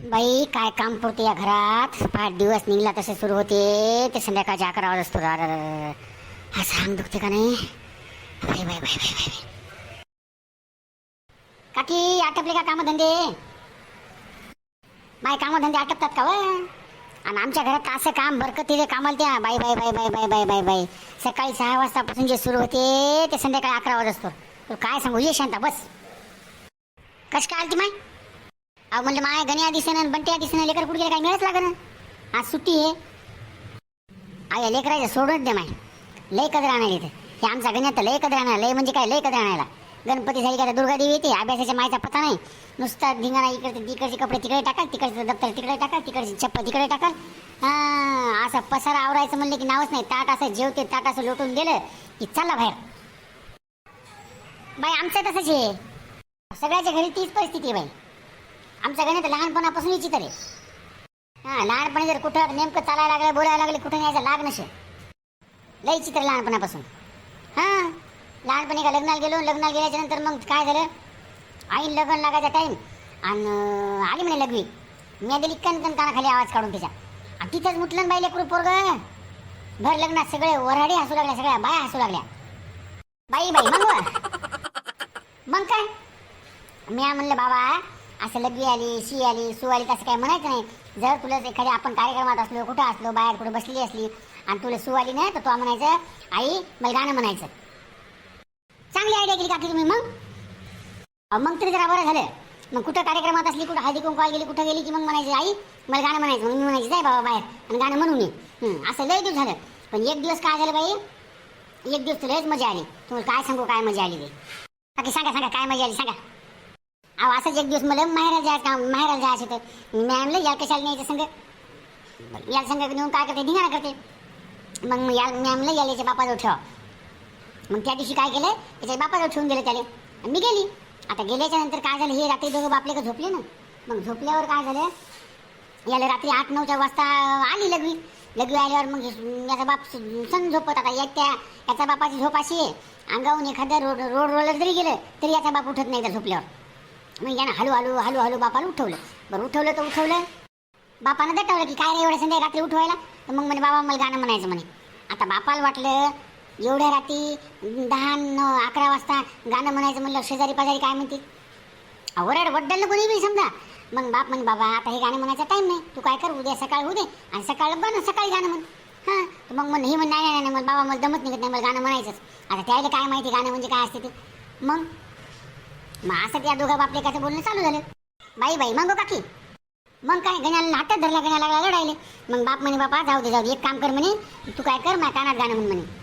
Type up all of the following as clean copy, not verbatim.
बाई काय काम पुरते या घरात. 5 दिवस निघला तसे सुरू होते ते संध्याकाळच्या 11 वाजता. हा सांग दुखते का नाही. बाई बाई बाई बाई बाई. काकी आटपले का कामधंदे. बाई कामधंदे आटपतात का व. आणि आमच्या घरात असं काम बरकतीले कामाला त्या बाई बाई बाई बाई बाई बाई बाई बाई. सकाळी 6 वाजतापासून जे सुरू होते ते संध्याकाळी 11 वाजता. तर काय सांगू ये शांता बस. कश काय आलती माय. अहो म्हणलं माय गण्या दिसेना बंट्या दिसेना लेकर कुठे गेले काय मिळत लागन. आज सुट्टी आहे. आया लेकरायचं सोडून दे माय. लय कदर आणायला इथं हे आमचा गण्यात तर लय कदर आणायला. लय म्हणजे काय लय कदर आणायला. गणपती झाली का दुर्गा देवी येते. अभ्यासाच्या मायचा पता नाही. नुसता धिंगाणा इकडे तिकडचे कपडे तिकडे टाकाल तिकडचं दप्तर तिकडे टाकाल तिकडची चप्पल तिकडे टाकाल. हा असं पसारा आवरायचं म्हणलं की नावच नाही. ताट असं जेवते ताट असं लोटून दिलं की चालला बाहेर. बाई आमचं तसंच आहे. सगळ्याच्या घरी तीच परिस्थिती आहे बाई. आमच्या गण्यात लहानपणापासून याची तरी. हा लहानपणी जर कुठं नेमकं चालायला लागलं बोलायला लागले कुठं न्यायचं लाग नसे. लय चित्र लहानपणापासून. हां लहानपणी का लग्नाला गेलो. लग्नाला गेल्याच्या नंतर मग काय झालं. आई लग्न लागायचा टाईम आणि आली म्हणे लघवी. मी दिली कणकण कानाखाली आवाज काढून तिच्या. आणि तिथंच मुटलं बाई लेकरू पोरग. भर लग्नात सगळे वराडे हसू लागल्या. सगळ्या बाया हसू लागल्या. बाई बाई मग काय मी म्हणलं बाबा असं लग्गी आली शी आली सू आली तसं काय म्हणायचं नाही. जर तुला एखाद्या आपण कार्यक्रमात असलो कुठं असलो बाहेर कुठं बसलेली असली आणि तुला सू आली नाही तर तो म्हणायचं आई मला गाणं म्हणायचं. चांगली आयडिया केली काकी तुम्ही. मग तरी जरा बरं झालं. मग कुठं कार्यक्रमात असली कुठं हळदी कुंकवाला गेली कुठं गेली की मग म्हणायचं आई मला गाणं म्हणायचं. मग मी म्हणायची जाय बाबा बाहेर आणि गाणं म्हणून ये. असं लय दिवस झालं. पण एक दिवस काय झालं बाई. एक दिवस तुलाच मजा आली. तुम्हाला काय सांगू काय मजा आली ते. काकी सांगा सांगा काय मजा आली सांगा. अहो असंच एक दिवस मला माहेराला जायचं होतं. मी आणलं याला कशाला न्यायचं संग. याला संग नेऊन काय करते धिंगाणा करते. मग मी आणलं याला याच्या बापाजवळ ठेवा. मग त्या दिवशी काय केलं त्याच्या बापाजवळ ठेवून दिलं त्याला. आणि मी गेली. आता गेल्याच्या नंतर काय झालं हे रात्री दोघं बापले का झोपले ना. मग झोपल्यावर काय झालं याला रात्री 8-9 वाजता आली लघवी. लघवी आल्यावर मग याचा बाप सण झोपत. आता याचा बापाची झोप अशी आहे अंगावून एखाद्या रोड रोलर जरी गेलं तरी याचा बाप उठत नाही त्या झोपल्यावर. मग यानं हळू बापाला उठवलं. बरं उठवलं बापानं दटवलं की काय रे एवढ्या संध्या रात्री उठवायला. तर मग म्हणे बाबा मला गाणं म्हणायचं म्हणे. आता बापाला वाटलं एवढ्या रात्री 10-11 वाजता गाणं म्हणायचं म्हणलं शेजारी पाजारी काय म्हणते. ओरड वड्डल कोणी बी समजा. मग बाप म्हणे बाबा आता हे गाणं म्हणायचा टाईम नाही. तू काय कर उद्या सकाळी होऊ दे आणि सकाळी गाणं म्हण. हां मग म्हण हे म्हण नाही मला बाबा मला दमत निघत नाही मला गाणं म्हणायचंच. आता त्याला काय माहिती गाणं म्हणजे काय असते ते. मग असं त्या दोघा बापलेकाचं बोलणं चालू झालं. बाई मग काकी मग काय गण्याला हातात धरला गण्या लागला लढायले. मग बाप म्हणे बापा जाऊ दे एक काम कर म्हणे तू काय कर माझ्या कानात गाणं म्हण म्हणे.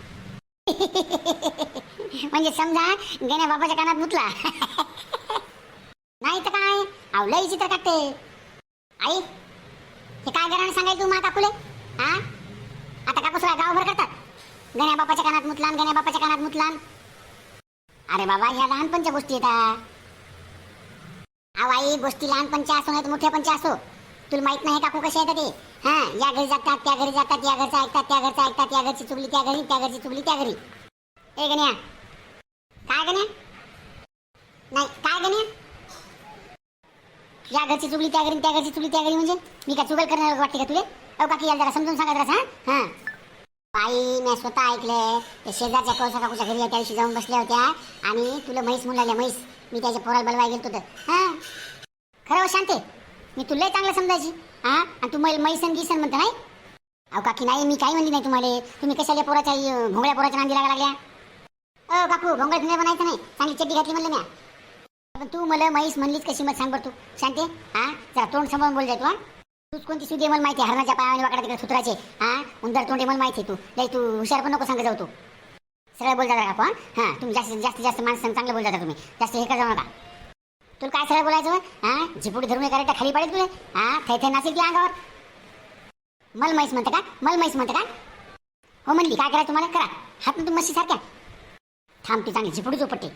म्हणजे समजा गण्या बापाच्या कानात मुतला. नाही तर काय अहो लई चित्र काढते. आई हे काय गाणं सांगायचं तू मा काकूले. हा आता काकू सगळ्या गावभर करतात गण्या बापाच्या कानात मुतलान गण्या बापाच्या कानात मुतलान. अरे बाबा ह्या लहानपणच्या गोष्टी येतात. अहो आई गोष्टी लहानपणच्या असो नाही तर मोठ्यापणच्या असो तुला माहित नाही काकू कशा येतात ते. हां या घरी जातात त्या घरी जातात या घरचं ऐकतात त्या घरचं ऐकतात या घरची चुगली त्या घरी त्या घरची चुगली त्या घरी. ए गण्या काय गण्या नाही काय गण्या या घरची चुगली त्या घरी त्या घरची चुगली त्या घरी म्हणजे मी काय चुगल करणार वाटते का तुले. अहो काकी याला जरा समजून सांगा जरा. हां आई मी स्वतः ऐकलंय ते शेजारच्या कळसा काकूच्या घरी त्या दिवशी जाऊन बसल्या होत्या आणि तुला म्हैस म्हणून लागल्या म्हैस. मी त्याच्या पोराला बलवाय गेलो होतं. हां खरं शांते मी तुला चांगलं समजायची. हां आणि तू मला मैसन गिसन म्हणता नाही. अहो काकी नाही मी काही म्हणली नाही तुम्हाला. तुम्ही कशाला पोराच्या भोंगळ्या पोराच्या नांदी लागल्या. अ काकू भोंगळ्यात नाही बनायचं नाही चांगली चड्डी घातली म्हणलं म्या. पण तू मला म्हैस म्हणलीच कशी मग सांग बरं तू शांते. हां जरा तोंड सांभाळून बोल जाय तू. तूच कोणती सुधी मला माहिती आहे हरणाच्या पायाने वाकडा तिकडे सुत्राचे. हां उंदर तोंडे मला माहिती आहे. तू लई तू हुशार पण नको सांगा जाऊ. तू सरळ बोल जाता का. हां तुम्ही जास्त माणसं चांगलं बोल जाता तुम्ही. जास्त हे का जाऊ नका. तुला काय सरळ बोलायचं. हां झिपुडी धरून करायला खाली पडेल तुला. हां थै नासेल की अंगावर. मल म्हैस म्हणते का हो म्हणली काय करा तुम्हाला करा हात तुम्ही मशी सारख्या. थांब ती चांगली झिपुडी झोपट्टी.